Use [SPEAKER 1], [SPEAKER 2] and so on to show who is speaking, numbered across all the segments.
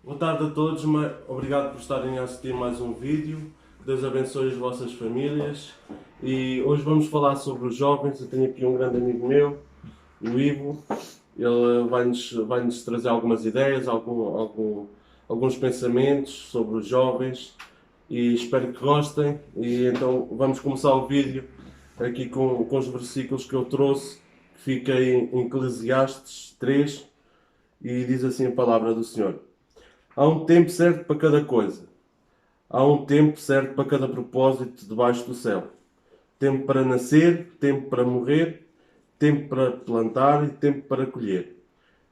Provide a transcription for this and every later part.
[SPEAKER 1] Boa tarde a todos, obrigado por estarem a assistir mais um vídeo. Deus abençoe as vossas famílias. E hoje vamos falar sobre os jovens. Eu tenho aqui um grande amigo meu, o Ivo. Ele vai-nos trazer algumas ideias, alguns pensamentos sobre os jovens e espero que gostem. E então vamos começar o vídeo aqui com os versículos que eu trouxe, que fica em Eclesiastes 3 e diz assim a palavra do Senhor. Há um tempo certo para cada coisa. Há um tempo certo para cada propósito debaixo do céu. Tempo para nascer, tempo para morrer, tempo para plantar e tempo para colher.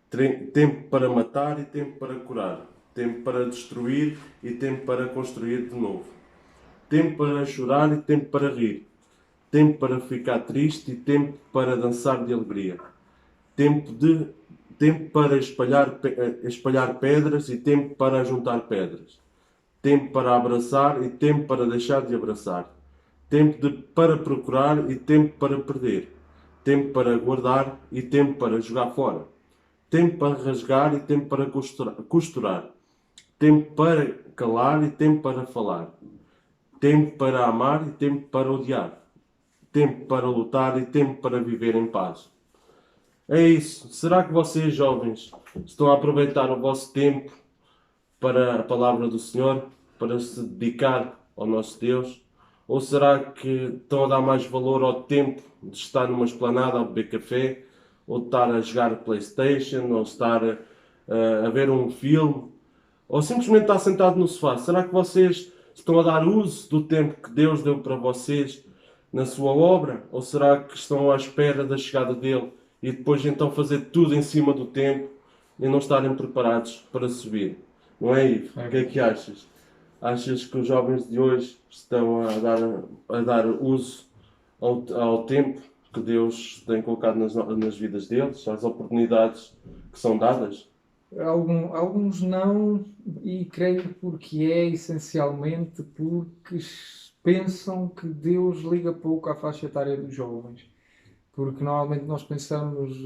[SPEAKER 1] Tempo para matar e tempo para curar. Tempo para destruir e tempo para construir de novo. Tempo para chorar e tempo para rir. Tempo para ficar triste e tempo para dançar de alegria. Tempo, de, tempo para espalhar pedras e tempo para juntar pedras. Tempo para abraçar e tempo para deixar de abraçar. Para procurar e tempo para perder. Tempo para guardar e tempo para jogar fora. Tempo para rasgar e tempo para costurar. Tempo para calar e tempo para falar. Tempo para amar e tempo para odiar. Tempo para lutar e tempo para viver em paz. É isso. Será que vocês, jovens, estão a aproveitar o vosso tempo para a palavra do Senhor, para se dedicar ao nosso Deus? Ou será que estão a dar mais valor ao tempo de estar numa esplanada a beber café, ou de estar a jogar PlayStation, ou estar a ver um filme, ou simplesmente estar sentado no sofá? Será que vocês estão a dar uso do tempo que Deus deu para vocês na sua obra? Ou será que estão à espera da chegada dele e depois então fazer tudo em cima do tempo e não estarem preparados para subir? Não é, Ivo? O que é que achas? Achas que os jovens de hoje estão a dar uso ao tempo que Deus tem colocado nas vidas deles, às oportunidades que são dadas?
[SPEAKER 2] Alguns não, e creio porque é essencialmente porque pensam que Deus liga pouco à faixa etária dos jovens. Porque normalmente nós pensamos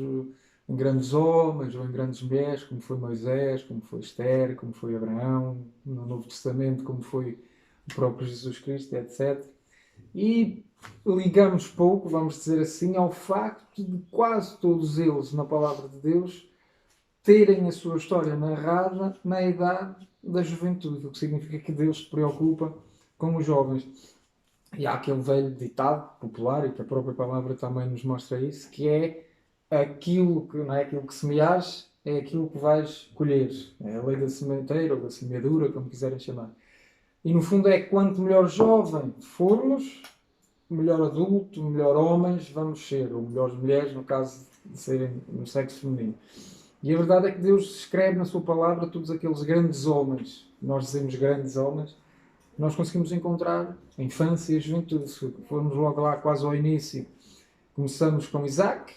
[SPEAKER 2] em grandes homens ou em grandes mulheres, como foi Moisés, como foi Esther, como foi Abraão, no Novo Testamento, como foi o próprio Jesus Cristo, etc. E ligamos pouco, vamos dizer assim, ao facto de quase todos eles, na palavra de Deus, terem a sua história narrada na idade da juventude, o que significa que Deus se preocupa com os jovens. E há aquele velho ditado popular, e que a própria palavra também nos mostra isso, que é aquilo que não é aquilo que semeares, é aquilo que vais colher. É a lei da sementeira ou da semeadura, como quiserem chamar. E no fundo é quanto melhor jovem formos, melhor adulto, melhor homens vamos ser, ou melhores mulheres, no caso de serem no sexo feminino. E a verdade é que Deus escreve na sua palavra todos aqueles grandes homens, nós dizemos grandes homens, nós conseguimos encontrar a infância e a juventude. Se formos logo lá quase ao início, começamos com Isaac,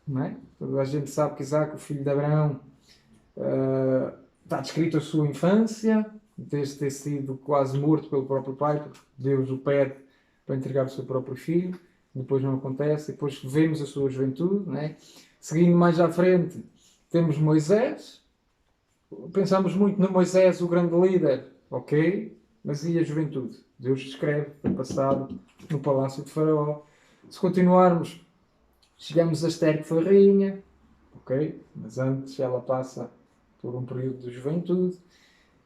[SPEAKER 2] não é? Toda a gente sabe que Isaac, o filho de Abraão, está descrito a sua infância, desde ter sido quase morto pelo próprio pai, porque Deus o pede para entregar o seu próprio filho, depois não acontece, depois vemos a sua juventude, não é? Seguindo mais à frente, temos Moisés, pensamos muito no Moisés, o grande líder, ok, mas e a juventude? Deus descreve o passado no palácio de Faraó. Se continuarmos, chegamos a Esther, que foi rainha, ok, mas antes ela passa por um período de juventude.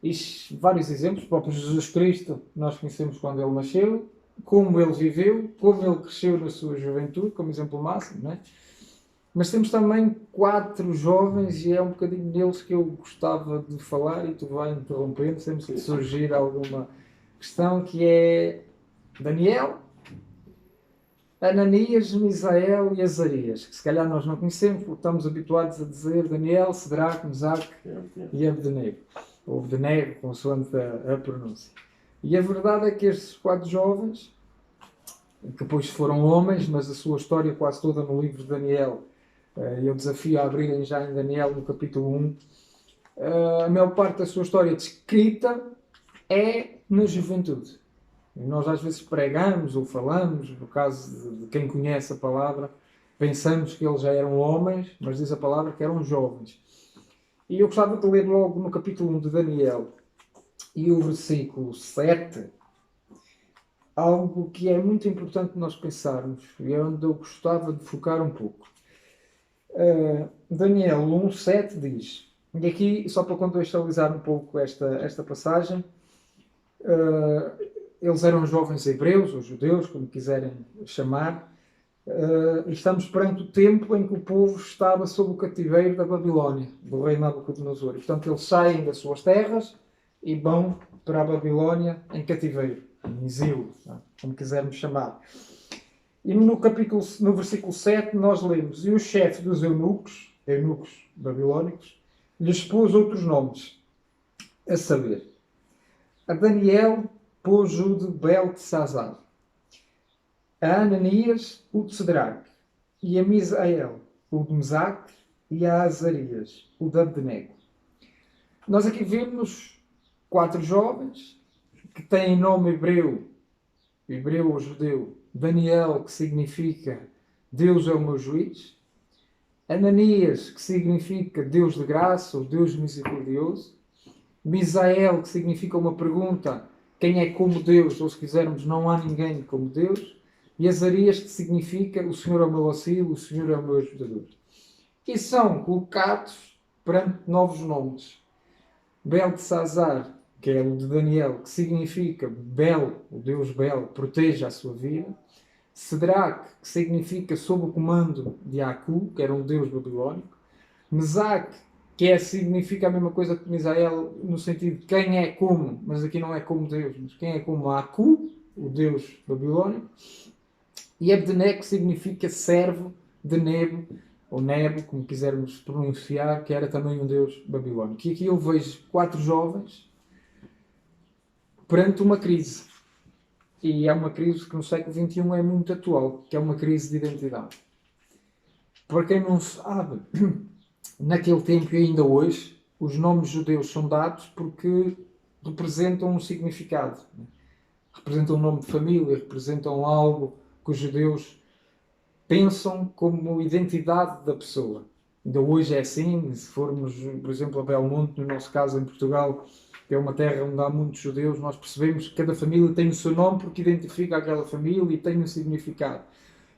[SPEAKER 2] E vários exemplos, o próprio Jesus Cristo, nós conhecemos quando ele nasceu, como ele viveu, como ele cresceu na sua juventude, como exemplo máximo, não é? Mas temos também 4 jovens e é um bocadinho deles que eu gostava de falar e tu vai interrompendo sempre que surgir alguma questão, que é Daniel, Ananias, Misael e Azarias, que se calhar nós não conhecemos porque estamos habituados a dizer Daniel, Cedraque, Mesaque e Abdenego, ou Abdenego, consoante a pronúncia. E a verdade é que estes 4 jovens, que depois foram homens, mas a sua história quase toda no livro de Daniel, eu desafio a abrirem já em Daniel no capítulo 1, a maior parte da sua história descrita é na juventude. E nós às vezes pregamos ou falamos, no caso de quem conhece a palavra, pensamos que eles já eram homens, mas diz a palavra que eram jovens. E eu gostava de ler logo no capítulo 1 de Daniel e o versículo 7, algo que é muito importante nós pensarmos e é onde eu gostava de focar um pouco. Daniel 1,7 diz, e aqui, só para contextualizar um pouco esta passagem, eles eram jovens hebreus, ou judeus, como quiserem chamar, e estamos perante o tempo em que o povo estava sob o cativeiro da Babilónia, do rei Nabucodonosor. E, portanto, eles saem das suas terras e vão para a Babilónia em cativeiro, em exílio, como quisermos chamar. E no versículo 7 nós lemos, e o chefe dos eunucos babilónicos, lhes pôs outros nomes, a saber, a Daniel pôs-o de Beltesazar, a Ananias o de Cedraque, e a Misael o de Mesaque, e a Azarias o de Abdenego. Nós aqui vemos 4 jovens que têm nome hebreu ou judeu, Daniel, que significa Deus é o meu juiz, Ananias, que significa Deus de graça ou Deus misericordioso, Misael, que significa uma pergunta, quem é como Deus, ou se quisermos, não há ninguém como Deus, e Azarias, que significa o Senhor é o meu auxílio, o Senhor é o meu ajudador. E são colocados perante novos nomes. Beltesazar, que é o de Daniel, que significa Bel, o Deus Bel, proteja a sua vida. Cedraque, que significa sob o comando de Acu, que era um deus babilónico. Mesaque, que significa a mesma coisa que Misael, no sentido de quem é como, mas aqui não é como Deus, mas quem é como Acu, o deus babilónico. E Abdenego, que significa servo de Nebo, ou Nebo, como quisermos pronunciar, que era também um deus babilónico. E aqui eu vejo 4 jovens perante uma crise. E é uma crise que no século XXI é muito atual, que é uma crise de identidade. Para quem não sabe, naquele tempo e ainda hoje, os nomes judeus são dados porque representam um significado. Representam um nome de família, representam algo que os judeus pensam como identidade da pessoa. Ainda hoje é assim, se formos, por exemplo, a Belmonte, no nosso caso em Portugal, que é uma terra onde há muitos judeus, nós percebemos que cada família tem o seu nome porque identifica aquela família e tem um significado.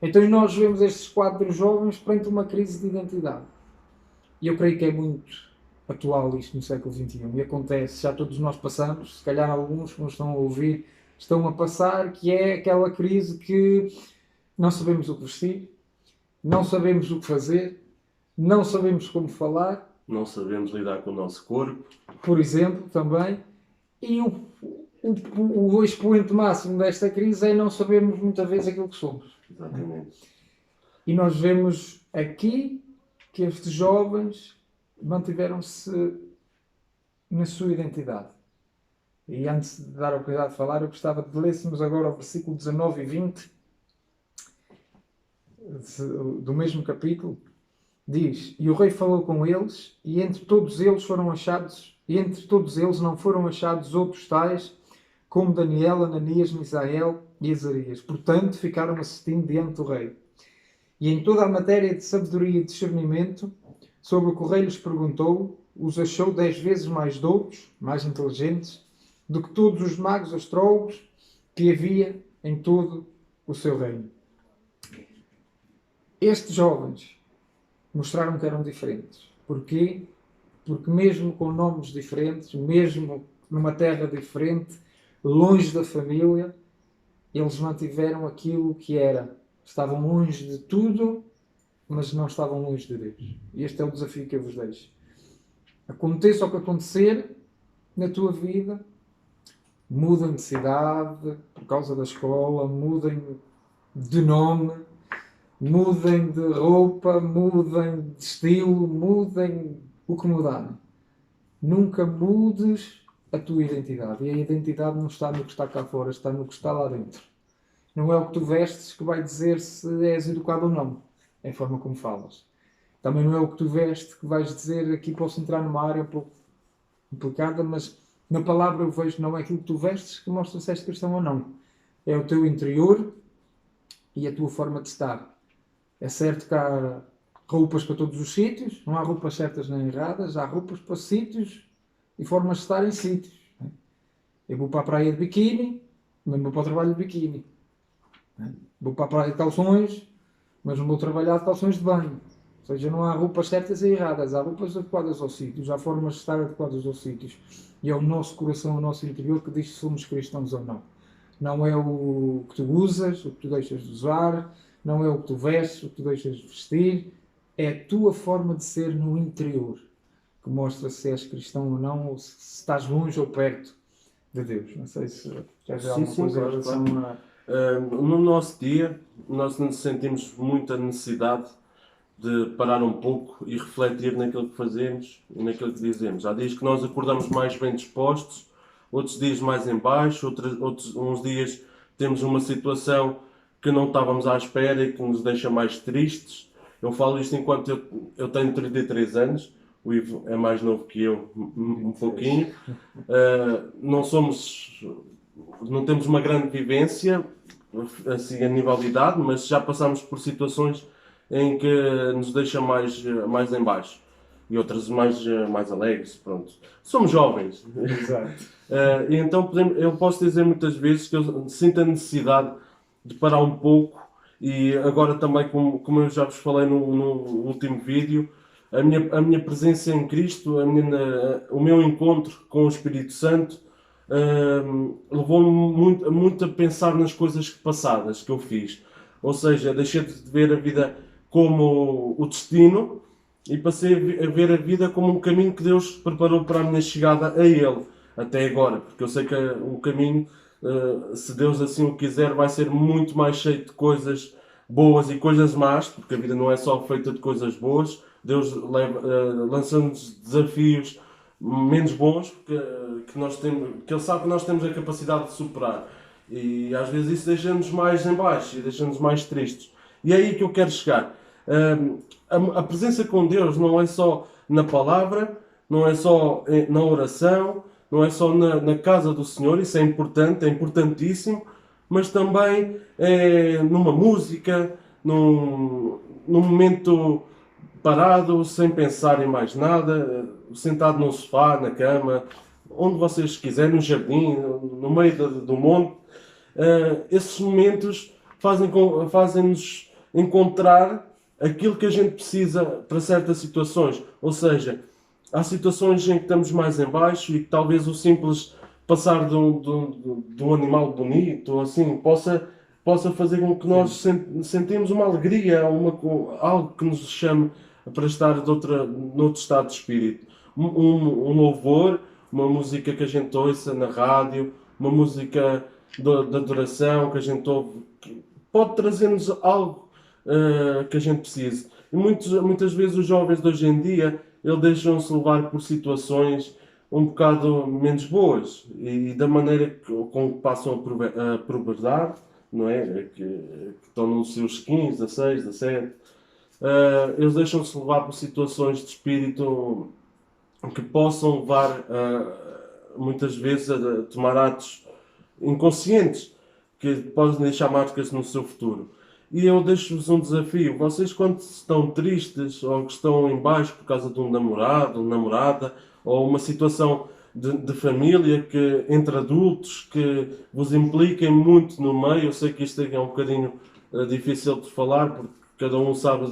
[SPEAKER 2] Então nós vemos estes 4 jovens perante uma crise de identidade. E eu creio que é muito atual isto no século XXI. E acontece, já todos nós passamos, se calhar alguns que nos estão a ouvir estão a passar, que é aquela crise que não sabemos o que vestir, não sabemos o que fazer, não sabemos como falar.
[SPEAKER 1] Não sabemos lidar com o nosso corpo.
[SPEAKER 2] Por exemplo, também. E o expoente máximo desta crise é não sabermos muitas vezes aquilo que somos.
[SPEAKER 1] Exatamente.
[SPEAKER 2] E nós vemos aqui que estes jovens mantiveram-se na sua identidade. E antes de dar a oportunidade de falar, eu gostava de lêssemos agora o versículo 19 e 20 do mesmo capítulo. Diz, e o rei falou com eles, e entre todos eles não foram achados outros tais, como Daniel, Ananias, Misael e Azarias. Portanto, ficaram assistindo diante do rei. E em toda a matéria de sabedoria e discernimento, sobre o que o rei lhes perguntou, os achou 10 vezes mais doutos, mais inteligentes, do que todos os magos astrólogos que havia em todo o seu reino. Estes jovens mostraram que eram diferentes. Porquê? Porque mesmo com nomes diferentes, mesmo numa terra diferente, longe da família, eles mantiveram aquilo que era. Estavam longe de tudo, mas não estavam longe de Deus. E este é o desafio que eu vos deixo. Aconteça o que acontecer na tua vida, mudem de cidade por causa da escola, mudem de nome, mudem de roupa, mudem de estilo, mudem o que mudarem. Nunca mudes a tua identidade. E a identidade não está no que está cá fora, está no que está lá dentro. Não é o que tu vestes que vai dizer se és educado ou não, é a forma como falas. Também não é o que tu vestes que vais dizer, aqui posso entrar numa área um pouco complicada, mas na palavra eu vejo não é aquilo que tu vestes que mostra se és cristão ou não. É o teu interior e a tua forma de estar. É certo que há roupas para todos os sítios, não há roupas certas nem erradas, há roupas para sítios e formas de estar em sítios. Eu vou para a praia de biquíni, mas não vou para o trabalho de biquíni. Vou para a praia de calções, mas não vou trabalhar de calções de banho. Ou seja, não há roupas certas e erradas, há roupas adequadas aos sítios, há formas de estar adequadas aos sítios. E é o nosso coração, o nosso interior que diz se somos cristãos ou não. Não é o que tu usas, o que tu deixas de usar, não é o que tu vestes, o que tu deixas de vestir, é a tua forma de ser no interior que mostra se és cristão ou não, ou se estás longe ou perto de Deus. Não sei se queres dizer
[SPEAKER 1] Sim,
[SPEAKER 2] alguma
[SPEAKER 1] sim,
[SPEAKER 2] coisa em
[SPEAKER 1] claro,
[SPEAKER 2] relação
[SPEAKER 1] claro.
[SPEAKER 2] a...
[SPEAKER 1] No nosso dia, nós sentimos muita necessidade de parar um pouco e refletir naquilo que fazemos e naquilo que dizemos. Há dias que nós acordamos mais bem dispostos, outros dias mais em baixo, uns dias temos uma situação que não estávamos à espera e que nos deixa mais tristes. Eu falo isto enquanto eu tenho 33 anos, o Ivo é mais novo que eu, um pouquinho. Não somos, não temos uma grande vivência, assim, a nível de idade, mas já passamos por situações em que nos deixa mais em baixo e outras mais alegres, pronto. Somos jovens.
[SPEAKER 2] Exato.
[SPEAKER 1] E então eu posso dizer muitas vezes que eu sinto a necessidade de parar um pouco e agora também, como eu já vos falei no último vídeo, a minha presença em Cristo, o meu encontro com o Espírito Santo, levou-me muito a pensar nas coisas passadas que eu fiz. Ou seja, deixei de ver a vida como o destino e passei a ver a vida como um caminho que Deus preparou para a minha chegada a Ele, até agora, porque eu sei que o caminho, se Deus assim o quiser, vai ser muito mais cheio de coisas boas e coisas más, porque a vida não é só feita de coisas boas. Deus lança-nos desafios menos bons que nós temos, que Ele sabe que nós temos a capacidade de superar. E às vezes isso deixa-nos mais em baixo e deixa-nos mais tristes. E é aí que eu quero chegar. A presença com Deus não é só na palavra, não é só na oração, não é só na casa do Senhor, isso é importante, é importantíssimo, mas também numa música, num momento parado, sem pensar em mais nada, sentado num sofá, na cama, onde vocês quiserem, no jardim, no meio do monte. Esses momentos fazem-nos encontrar aquilo que a gente precisa para certas situações. Ou seja, há situações em que estamos mais em baixo e que talvez o simples passar de um animal bonito, assim, possa fazer com que nós sentimos uma alegria, algo que nos chame para estar noutro estado de espírito. Um louvor, uma música que a gente ouça na rádio, uma música de adoração que a gente ouve, que pode trazer-nos algo que a gente precise. E muitas vezes os jovens de hoje em dia, eles deixam-se levar por situações um bocado menos boas e da maneira com que passam a puberdade, não é? Que estão nos seus 15, 16, 17. Eles deixam-se levar por situações de espírito que possam levar muitas vezes a tomar atos inconscientes que podem deixar marcas no seu futuro. E eu deixo-vos um desafio. Vocês, quando estão tristes ou que estão em baixo por causa de um namorado, uma namorada, ou uma situação de família entre adultos que vos impliquem muito no meio, eu sei que isto é um bocadinho difícil de falar, porque cada um sabe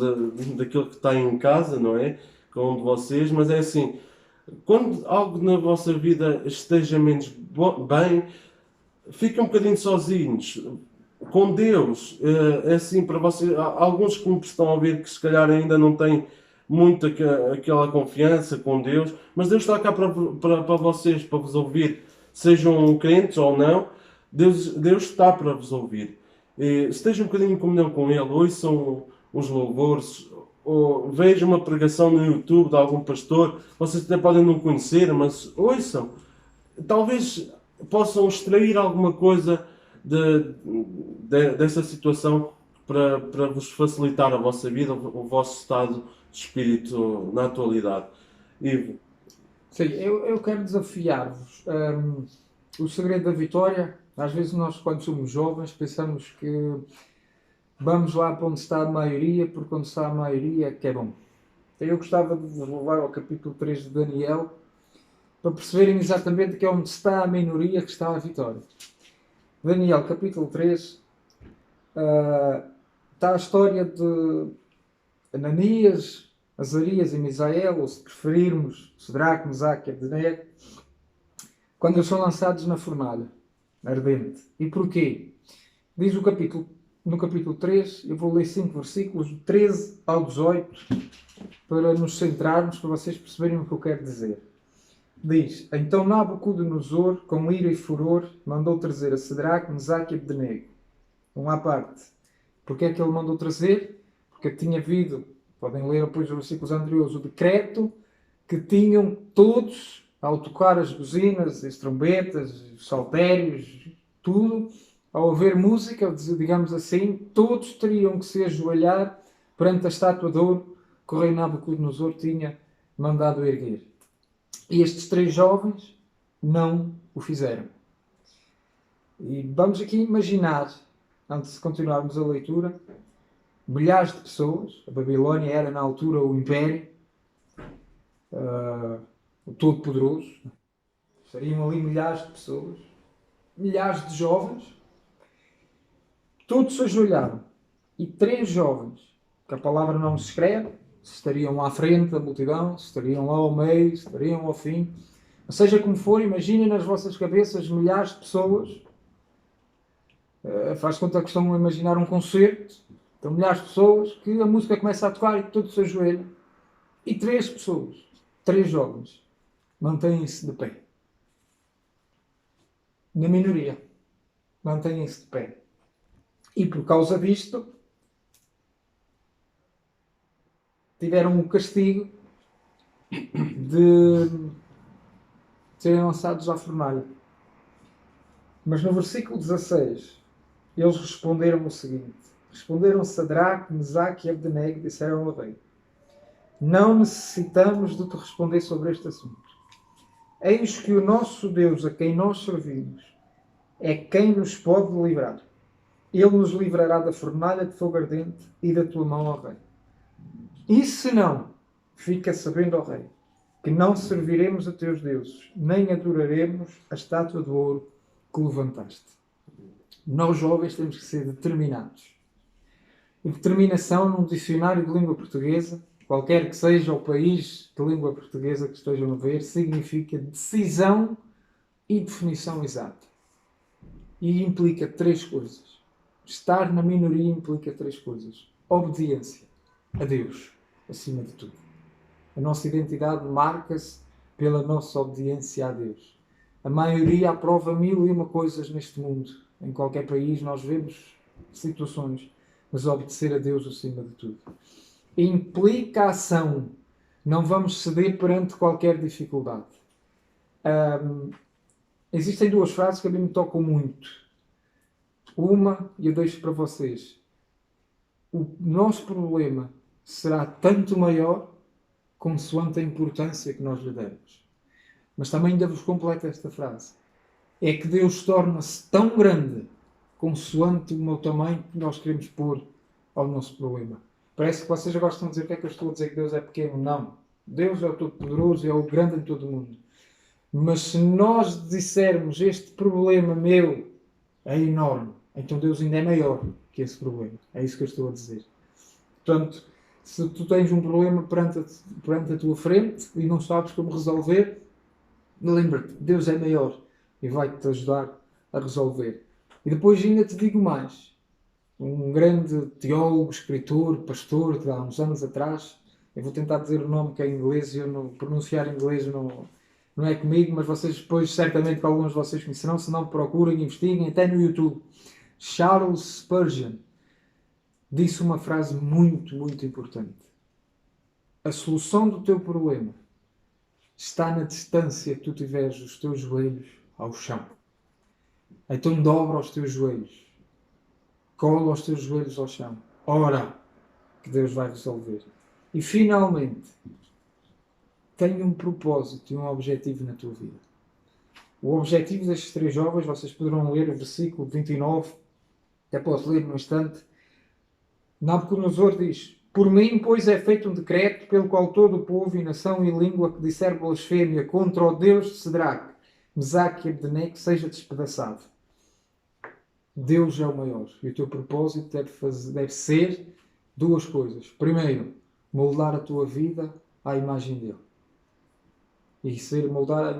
[SPEAKER 1] daquilo que está em casa, não é? Com um de vocês, mas é assim, quando algo na vossa vida esteja menos bem, fiquem um bocadinho sozinhos. Com Deus, é assim para vocês. Há alguns que me estão a ouvir que se calhar ainda não têm muito aquela confiança com Deus, mas Deus está cá para vocês, para vos ouvir, sejam crentes ou não. Deus está para vos ouvir. Estejam um bocadinho em comunhão com Ele, ouçam os louvores, ou vejam uma pregação no YouTube de algum pastor. Vocês até podem não conhecer, mas ouçam. Talvez possam extrair alguma coisa dessa situação para vos facilitar a vossa vida, o vosso estado de espírito na atualidade. Ivo.
[SPEAKER 2] Sim, eu quero desafiar-vos. O segredo da vitória, às vezes nós, quando somos jovens, pensamos que vamos lá para onde está a maioria, porque onde está a maioria é que é bom. Então eu gostava de vos levar ao capítulo 3 de Daniel, para perceberem exatamente que é onde está a minoria que está a vitória. Daniel, capítulo 3, está a história de Ananias, Azarias e Misael, ou se preferirmos, Sadraque, Mesaque e Abdenego, quando eles são lançados na fornalha ardente. E porquê? Diz no capítulo 3, eu vou ler 5 versículos, do 13 ao 18, para nos centrarmos, para vocês perceberem o que eu quero dizer. Diz: Então Nabucodonosor, com ira e furor, mandou trazer a Sadraque, Mesaque e Abdenego. À parte. Porquê é que ele mandou trazer? Porque tinha havido, podem ler depois os versículos anteriores, o decreto que tinham todos, ao tocar as buzinas, as trombetas, os saltérios, tudo, ao haver música, digamos assim, todos teriam que se ajoelhar perante a estátua de ouro que o rei Nabucodonosor tinha mandado erguer. E estes 3 jovens não o fizeram. E vamos aqui imaginar, antes de continuarmos a leitura, milhares de pessoas. A Babilónia era na altura o Império, o Todo-Poderoso. Estariam ali milhares de pessoas, milhares de jovens. Todos se ajoelharam. E 3 jovens, que a palavra não se escreve, se estariam à frente da multidão, se estariam lá ao meio, se estariam ao fim. Seja como for, imaginem nas vossas cabeças milhares de pessoas. Faz conta que estão a imaginar um concerto. Então, milhares de pessoas, que a música começa a tocar e todos se ajoelham. E 3 pessoas, 3 jovens, mantêm-se de pé. Na minoria. Mantêm-se de pé. E por causa disto, tiveram o castigo de serem lançados à fornalha. Mas no versículo 16, eles responderam o seguinte: responderam Sadraque, Mesaque e Abdenego e disseram ao rei: Não necessitamos de te responder sobre este assunto. Eis que o nosso Deus, a quem nós servimos, é quem nos pode livrar. Ele nos livrará da fornalha de fogo ardente e da tua mão, ó rei. E se não, fica sabendo, ó rei, que não serviremos a teus deuses, nem adoraremos a estátua de ouro que levantaste. Nós, jovens, temos que ser determinados. E determinação, num dicionário de língua portuguesa, qualquer que seja o país de língua portuguesa que estejam a ver, significa decisão e definição exata. E implica 3 coisas. Estar na minoria implica 3 coisas. Obediência a Deus, acima de tudo. A nossa identidade marca-se pela nossa obediência a Deus. A maioria aprova 1001 coisas neste mundo. Em qualquer país nós vemos situações, mas obedecer a Deus acima de tudo. Implica ação. Não vamos ceder perante qualquer dificuldade. Existem 2 frases que a mim me tocam muito. Uma, e eu deixo para vocês. O nosso problema será tanto maior consoante a importância que nós lhe demos. Mas também ainda vos completo esta frase. É que Deus torna-se tão grande consoante o meu tamanho que nós queremos pôr ao nosso problema. Parece que vocês gostam de dizer o que é que eu estou a dizer, que Deus é pequeno. Não. Deus é o Todo-Poderoso, é o grande em todo o mundo. Mas se nós dissermos este problema meu é enorme, então Deus ainda é maior que esse problema. É isso que eu estou a dizer. Portanto, se tu tens um problema perante a tua frente e não sabes como resolver, lembra-te, Deus é maior e vai-te ajudar a resolver. E depois ainda te digo mais. Um grande teólogo, escritor, pastor de há uns anos atrás, eu vou tentar dizer o nome que é em inglês, eu não pronunciar em inglês não é comigo, mas vocês depois, certamente que alguns de vocês conhecerão, se não procurem, investiguem, até no YouTube. Charles Spurgeon disse uma frase muito, muito importante. A solução do teu problema está na distância que tu tiveres os teus joelhos ao chão. Então dobra os teus joelhos. Cola os teus joelhos ao chão. Ora, que Deus vai resolver. E finalmente, tenha um propósito e um objetivo na tua vida. O objetivo destes 3 jovens, vocês poderão ler o versículo 29, até posso ler no instante, Nabucodonosor diz: por mim, pois, é feito um decreto pelo qual todo o povo e nação e língua que disser blasfémia contra o Deus de Cedraque, Mesaque e Abdenego seja despedaçado. Deus é o maior e o teu propósito deve ser duas coisas. Primeiro, moldar a tua vida à imagem dele. E ser moldar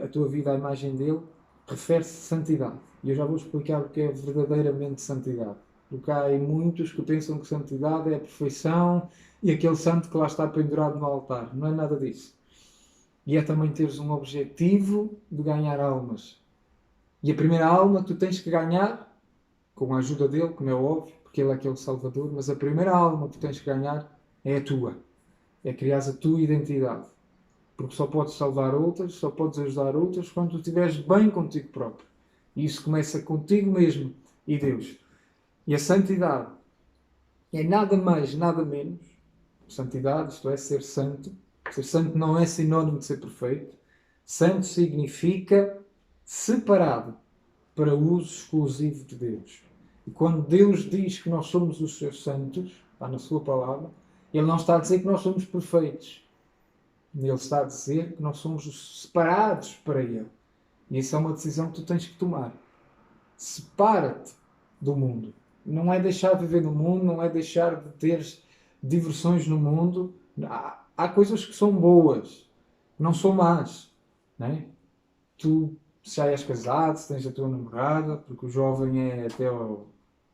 [SPEAKER 2] a tua vida à imagem dele refere-se a santidade. E eu já vou explicar o que é verdadeiramente santidade. Porque há muitos que pensam que santidade é a perfeição e aquele santo que lá está pendurado no altar. Não é nada disso. E é também teres um objetivo de ganhar almas. E a primeira alma que tu tens que ganhar, com a ajuda dele, como é óbvio, porque ele é aquele Salvador, mas a primeira alma que tu tens que ganhar é a tua. É criar a tua identidade. Porque só podes salvar outras, só podes ajudar outras quando tu estiveres bem contigo próprio. E isso começa contigo mesmo e Deus. E a santidade é nada mais, nada menos. Santidade, isto é, ser santo. Ser santo não é sinónimo de ser perfeito. Santo significa separado para uso exclusivo de Deus. E quando Deus diz que nós somos os seus santos, está na sua palavra, Ele não está a dizer que nós somos perfeitos. Ele está a dizer que nós somos os separados para Ele. E isso é uma decisão que tu tens que tomar. Separa-te do mundo. Não é deixar de viver no mundo, não é deixar de ter diversões no mundo. Há coisas que são boas, não são más. Não é? Tu, se já és casado, se tens a tua namorada, porque o jovem é até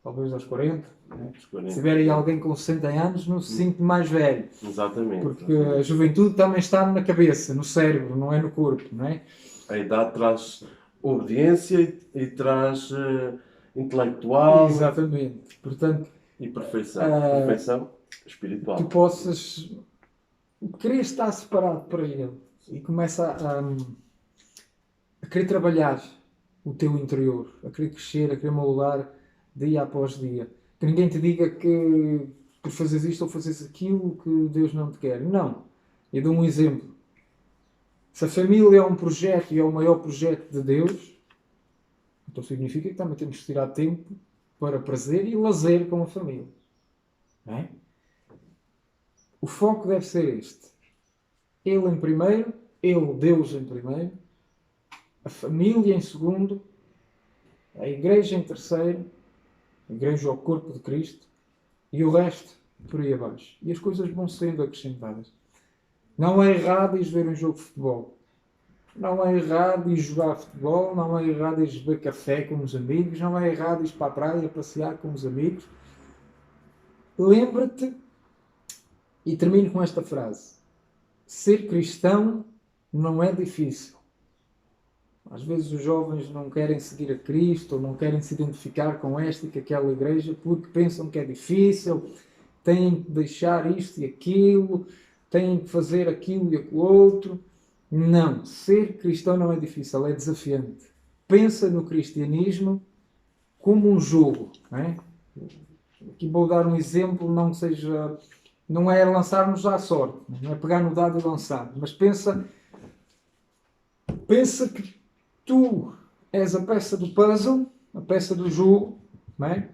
[SPEAKER 2] talvez aos 40. Né? Se tiver aí alguém com 60 anos, não se sente mais velho.
[SPEAKER 1] Exatamente.
[SPEAKER 2] Porque a juventude também está na cabeça, no cérebro, não é no corpo. Não é?
[SPEAKER 1] A idade traz obediência e traz intelectual.
[SPEAKER 2] Exatamente. Portanto,
[SPEAKER 1] e perfeição. Perfeição espiritual.
[SPEAKER 2] tu possas querer estar separado para Ele e começa a querer trabalhar o teu interior, a querer crescer, a querer moldar dia após dia. Que ninguém te diga que por fazeres isto ou fazeres aquilo que Deus não te quer. Não. Eu dou um exemplo. Se a família é um projeto e é o maior projeto de Deus, então significa que também temos que tirar tempo para prazer e lazer com a família. Não é? O foco deve ser este. Ele em primeiro, Ele, Deus em primeiro, a família em segundo, a igreja em terceiro, a igreja ao corpo de Cristo e o resto por aí abaixo. E as coisas vão sendo acrescentadas. Não é errado ir ver um jogo de futebol. Não é errado ir jogar futebol. Não é errado ir beber café com os amigos. Não é errado ir para a praia passear com os amigos. Lembra-te, e termino com esta frase: ser cristão não é difícil. Às vezes os jovens não querem seguir a Cristo ou não querem se identificar com esta e com aquela igreja porque pensam que é difícil, têm que deixar isto e aquilo, têm que fazer aquilo e aquilo outro. Não, ser cristão não é difícil, é desafiante. Pensa no cristianismo como um jogo. Não é? Aqui vou dar um exemplo, não é lançarmos à sorte, não é pegar no dado e lançar, mas pensa que tu és a peça do puzzle, a peça do jogo, não é?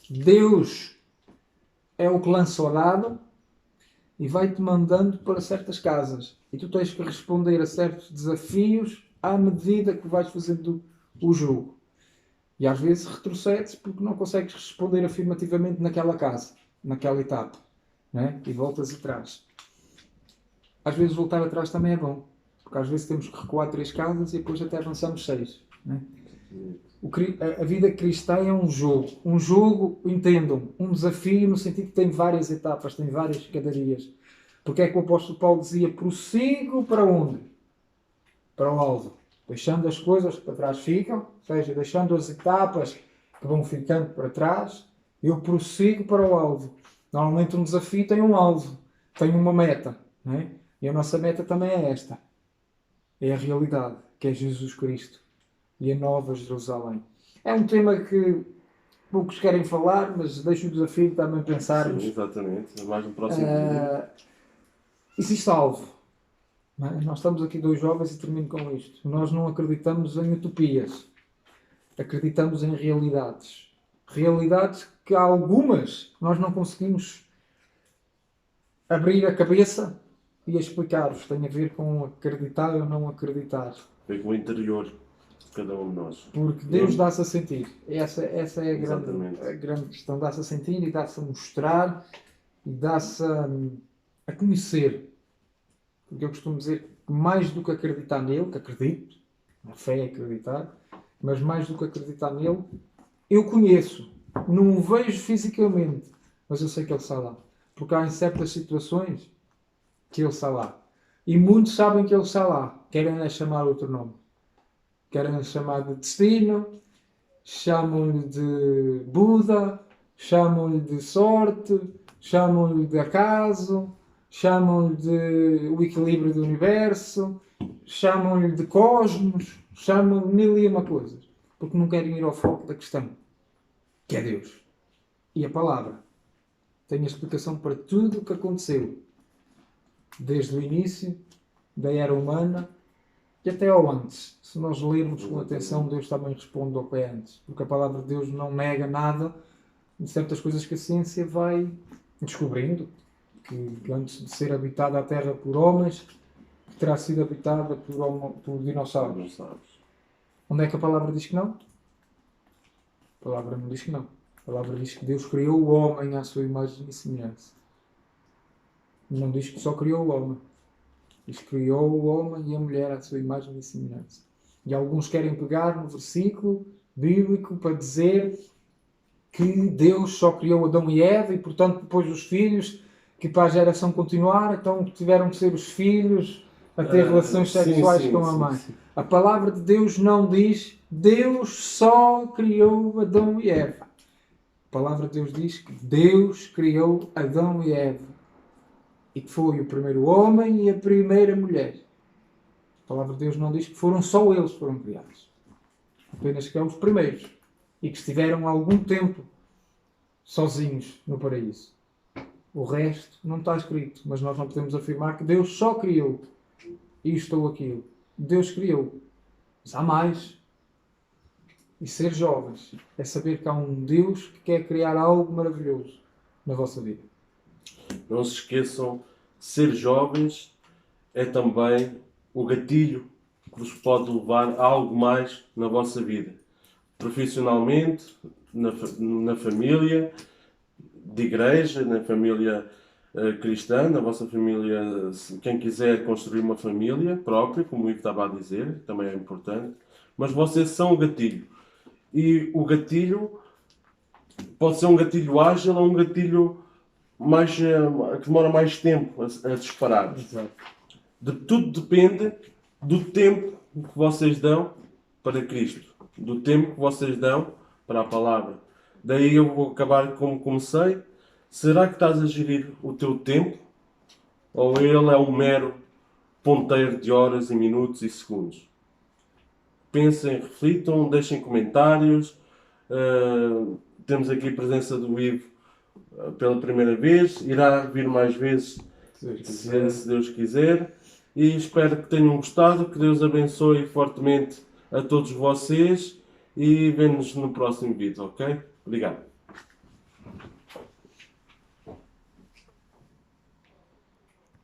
[SPEAKER 2] Deus é o que lança o dado e vai-te mandando para certas casas. E tu tens que responder a certos desafios à medida que vais fazendo o jogo. E às vezes retrocedes porque não consegues responder afirmativamente naquela casa, naquela etapa. Não é? E voltas atrás. Às vezes voltar atrás também é bom. Porque às vezes temos que recuar 3 casas e depois até avançamos 6. Não é? A vida cristã é um jogo. Um jogo, entendam, um desafio no sentido que tem várias etapas, tem várias escadarias. Porque é que o apóstolo Paulo dizia: prossigo para onde? Para o alvo. Deixando as coisas que para trás ficam, ou seja, deixando as etapas que vão ficando para trás, eu prossigo para o alvo. Normalmente um desafio tem um alvo, tem uma meta. Não é? E a nossa meta também é esta. É a realidade, que é Jesus Cristo e a Nova Jerusalém. É um tema que poucos querem falar, mas deixo o desafio também pensarmos.
[SPEAKER 1] Sim, exatamente. Mais no próximo vídeo.
[SPEAKER 2] Existe alvo. Não é? Nós estamos aqui 2 jovens e termino com isto. Nós não acreditamos em utopias. Acreditamos em realidades. realidades que algumas nós não conseguimos abrir a cabeça e explicar-vos. Tem a ver com acreditar ou não acreditar.
[SPEAKER 1] Foi com o interior de cada um de nós.
[SPEAKER 2] Porque Deus dá-se a sentir. Essa é
[SPEAKER 1] Exatamente.
[SPEAKER 2] a grande questão. Dá-se a sentir e dá-se a mostrar e dá-se a conhecer. Porque eu costumo dizer que mais do que acreditar nele, que acredito, a fé é acreditar, mas mais do que acreditar nele, eu conheço. Não o vejo fisicamente, mas eu sei que ele está lá. Porque há em certas situações que ele está lá. E muitos sabem que ele está lá. Querem-lhe chamar outro nome. Querem-lhe chamar de destino, chamam-lhe de Buda, chamam-lhe de sorte, chamam-lhe de acaso, chamam-lhe de o equilíbrio do universo, chamam-lhe de cosmos, chamam-lhe de mil e uma coisas. Porque não querem ir ao foco da questão, que é Deus. E a palavra tem a explicação para tudo o que aconteceu. Desde o início da era humana e até ao antes. Se nós lermos com atenção, Deus também responde ao que é antes. Porque a palavra de Deus não nega nada de certas coisas que a ciência vai descobrindo. Que antes de ser habitada a Terra por homens, terá sido habitada por dinossauros.
[SPEAKER 1] Não sabes.
[SPEAKER 2] Onde é que a palavra diz que não? A palavra não diz que não. A palavra diz que Deus criou o homem à sua imagem e semelhança. Não diz que só criou o homem. Diz que criou o homem e a mulher à sua imagem e semelhança. E alguns querem pegar no versículo bíblico para dizer que Deus só criou Adão e Eva e, portanto, depois os filhos, que para a geração continuar, então tiveram que ser os filhos a ter relações sexuais com a mãe.
[SPEAKER 1] Sim.
[SPEAKER 2] A palavra de Deus não diz Deus só criou Adão e Eva. A palavra de Deus diz que Deus criou Adão e Eva. E que foi o primeiro homem e a primeira mulher. A palavra de Deus não diz que foram só eles que foram criados. Apenas que são os primeiros. E que estiveram algum tempo sozinhos no paraíso. O resto não está escrito. Mas nós não podemos afirmar que Deus só criou isto ou aquilo. Deus criou. Mas há mais. E ser jovens é saber que há um Deus que quer criar algo maravilhoso na vossa vida.
[SPEAKER 1] Não se esqueçam, ser jovens é também o gatilho que vos pode levar a algo mais na vossa vida. Profissionalmente, na família, de igreja, na família cristã, na vossa família, quem quiser construir uma família própria, como o Ivo estava a dizer, também é importante. Mas vocês são o gatilho. E o gatilho pode ser um gatilho ágil ou um gatilho que demora mais tempo a disparar.
[SPEAKER 2] Exato.
[SPEAKER 1] Tudo depende do tempo que vocês dão para Cristo, do tempo que vocês dão para a palavra. Daí eu vou acabar como comecei. Será que estás a gerir o teu tempo? Ou ele é um mero ponteiro de horas e minutos e segundos? Pensem, reflitam, deixem comentários. Temos aqui a presença do Ivo pela primeira vez, irá vir mais vezes se Deus quiser, e espero que tenham gostado, que Deus abençoe fortemente a todos vocês e vemo-nos no próximo vídeo, ok? Obrigado.